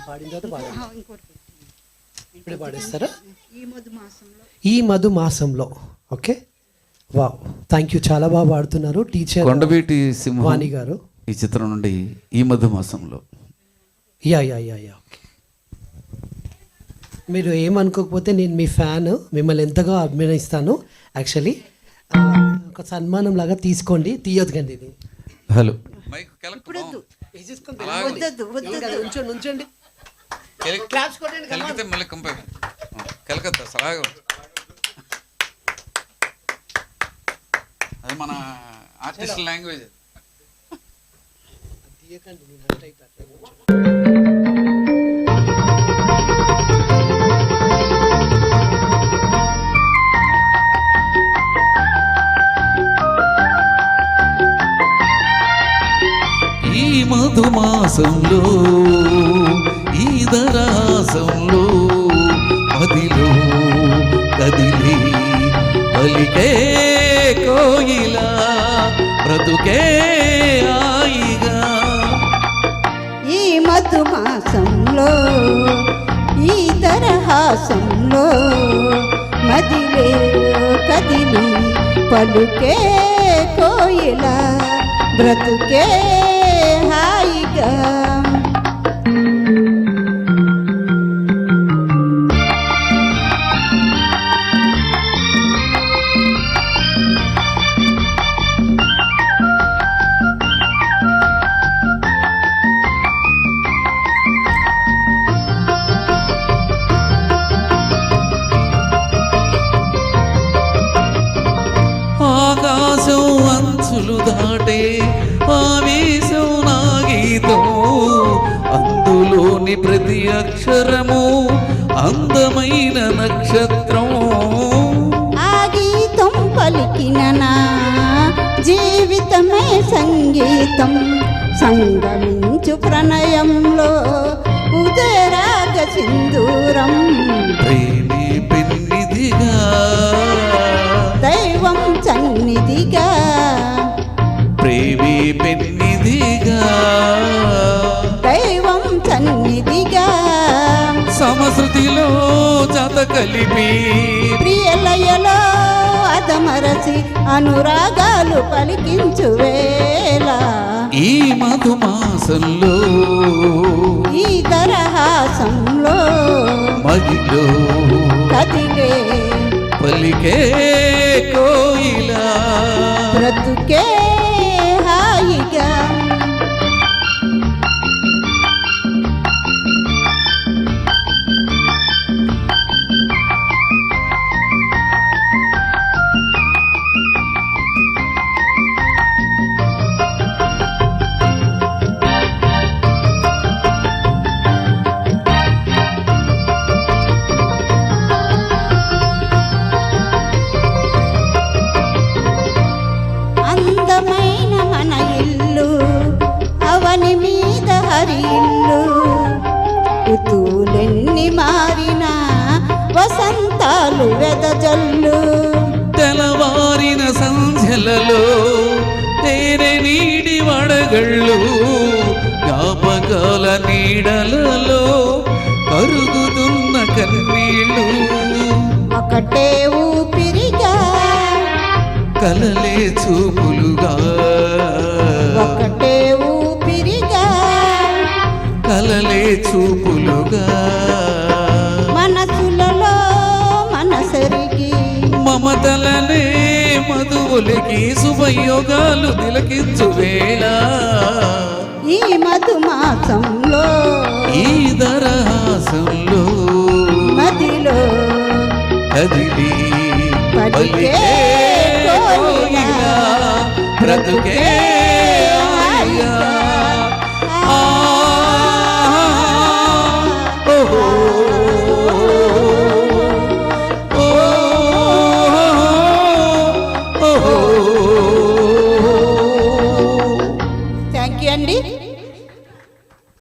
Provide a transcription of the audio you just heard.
పాడిన తర్వాత పాడండి. ఇప్పుడే పాడేస్తారా? ఈ మధు మాసంలో. ఓకే, వావ్, థ్యాంక్ యూ, చాలా బాగా పాడుతున్నారు. టీచర్ కొండవీటి వాణి గారు ఈ చిత్రం నుండి ఈ మధు మాసంలో. Yeah yeah yeah yeah okay. మీరు ఏమనుకోకపోతే నేను మీ ఫ్యాన్, మిమ్మల్ని ఎంతగా అభిమానిస్తాను. యాక్చువల్లీ ఒక సన్మానం లాగా తీసుకోండి, తీయొద్దు కండి ఇది. హలో, ఉంచండి. కలకత్తా సలాగా అది మన ఆర్టిస్ట్ లాంగ్వేజ్. ఈ మధుమాసంలో ఈ దరాసంలో మదిలో కదిలి పలికే కోయిలా బ్రతుకే హాయిగా. ఈ మధుమాసంలో ఈ దరహాసంలో మదిలే కదిలి పలుకే కోయిలా బ్రతుకే హాయిగా. ఆకాశం అంచులు దాటే ఆవేశం నా గీతం, అందులోని ప్రతి అక్షరము అందమైన నక్షత్రం. ఆ గీతం పలికిన నా జీవితమే సంగీతం, సంగమించు ప్రణయంలో ఉదయరాగ సింధూరం. ప్రేమే పెన్నిదిగా దైవం సన్నిధిగా, ప్రేమే పెన్నిదిగా దైవం సన్నిధిగా. సమశృతిలో జత కలిపి ప్రియలయలో అదమరచి అనురాగాలు పలికించు వేళ. ఈ మధుమాసంలో ఈ దరహాసంలో మదిలో కదిలే పలికే కోయిలా బ్రతుకే హాయిగా. అందమైన మన ఇల్లు అవని మీద హరి ఇల్లు, ఋతువులెన్ని మారిన వసంతాలు వెదజల్లు. తెల్లవారిన సంధ్యలలో తేనె నీడి వడగళ్ళు, జ్ఞాపకాల నీడలలో కరుగుతున్న కన్నీళ్ళు. ఒకటే ఊపిరిగా కలలే చూపులుగా, ఒకటే ఊపిరిగా కలలే చూపులుగా. మనసులలో మనసరికి మమతలనే మధువులకి శుభయోగాలు తిలకించు వేళ. ఈ మధుమాసంలో ఈ దరహాసంలో మదిలో కదిలి పలికే పలికే కోయిలా బ్రతుకే